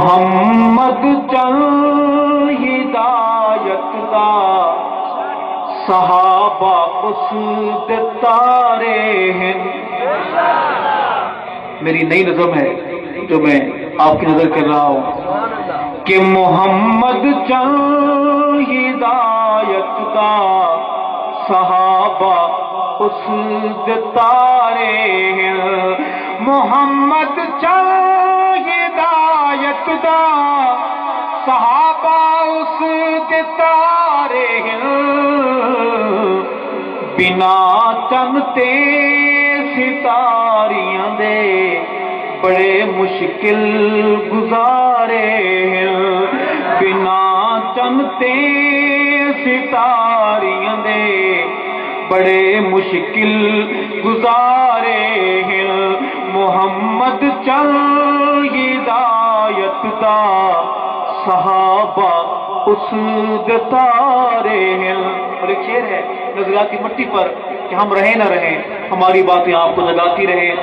محمد چل ہدایت دا صحابہ اس دے تارے ہیں. میری نئی نظم ہے جو میں آپ کی نظر کر رہا ہوں کہ محمد چل ہدایت دا صحابہ اس دے تارے ہیں. محمد چل ہدایت دا صحابہ اس دے تارے ہیں. بنا چن تے ستاریاں دے بڑے مشکل گزارے ہیں. بنا چن تے ستاریاں دے بڑے مشکل گزارے ہیں. محمد چل ہدایت دا صحابہ اس دے تارے ہیں. اور ایک شعر ہے نظراتی مٹی پر کہ ہم رہیں نہ رہیں ہماری باتیں آپ کو جگاتی رہیں.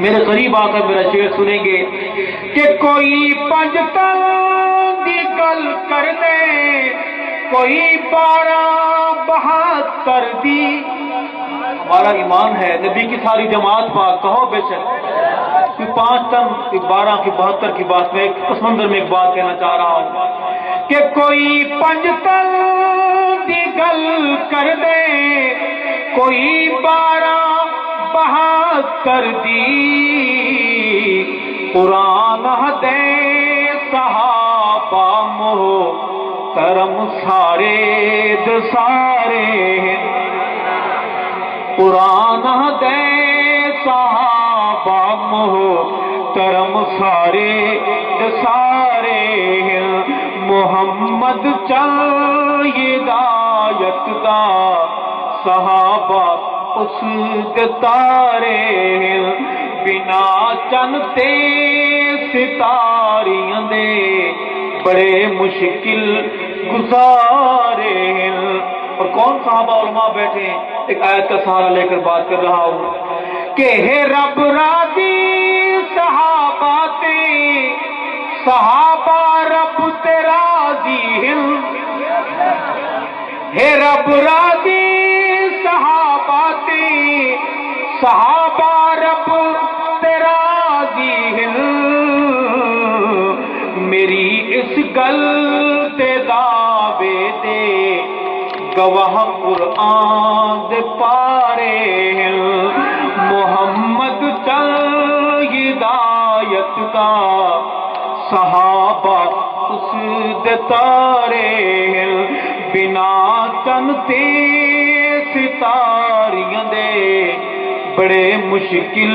میرے قریب آ کر میرا شعر سنیں گے کہ کوئی پنجتن دی گل کر دے کوئی 12-72 دی. ہمارا ایمان ہے نبی کی ساری جماعت پاک کہو بے شک 5 تن 12 کی 72 کی بات میں اس منظر میں ایک بات کہنا چاہ رہا ہوں کہ کوئی پنجتن دی گل کر دے کوئی 12-72 دی. قرآن دے صحابہ محترم سارے دے سارے ہیں. قرآن دے صحابہ محترم سارے دے سارے ہیں. محمد چل ہدایت دا صحابہ اس دے تارے ہیں. بنا چن تے ستاریاں دے بڑے مشکل گزارے ہیں. اور کون صحابہ علماء بیٹھے ہیں ایک آیت کا سہارا لے کر بات کر رہا ہوں کہ ہے رب راضی صحابہ تے صحابہ رب تے راضی ہیں. ہے رب راضی صحابہ تے صحابہ رب تے راضی ہیں. میری اس گل تے دعوے دے گواہ قرآن دے پارے ہیں. محمد چل ہدایت دا صحابہ اس دے تارے ہیں. بنا چن تے ستاریاں دے بڑے مشکل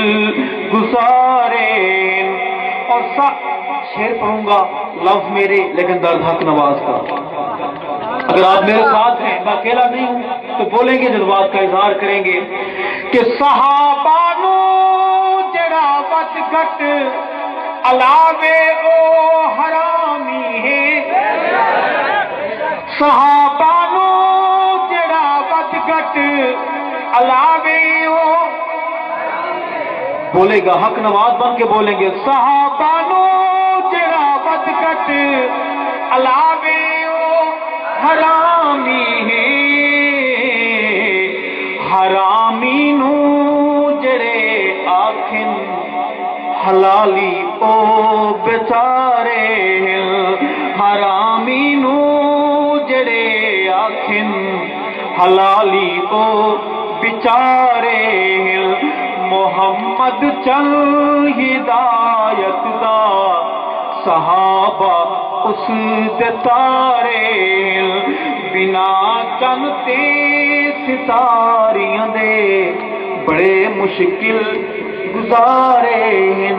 گزارے ہیں. اور شعر پڑھوں گا لفظ میرے لیکن درد حق نواز کا. اگر آپ میرے ساتھ ہیں میں اکیلا نہیں ہوں تو بولیں گے جذبات کا اظہار کریں گے کہ صحابہ نو جڑا وچ گھٹ علاوے او حرامی ہے. صحابہ نو جڑا وچ گھٹ علاوے او بولے گا حق نواز بن کے بولیں گے صحابہ نو جڑا وچ گھٹ علاوے حرامی ہے. حرامی نو جڑے آکھن حلالی او بیچارے ہیں. حرامی نو جڑے آکھن حلالی او بیچارے ہیں. محمد چل ہدایت دا صحابہ اس دے تارے ہیں. بنا چن تے ستاریاں دے بڑے مشکل گزارے ہیں.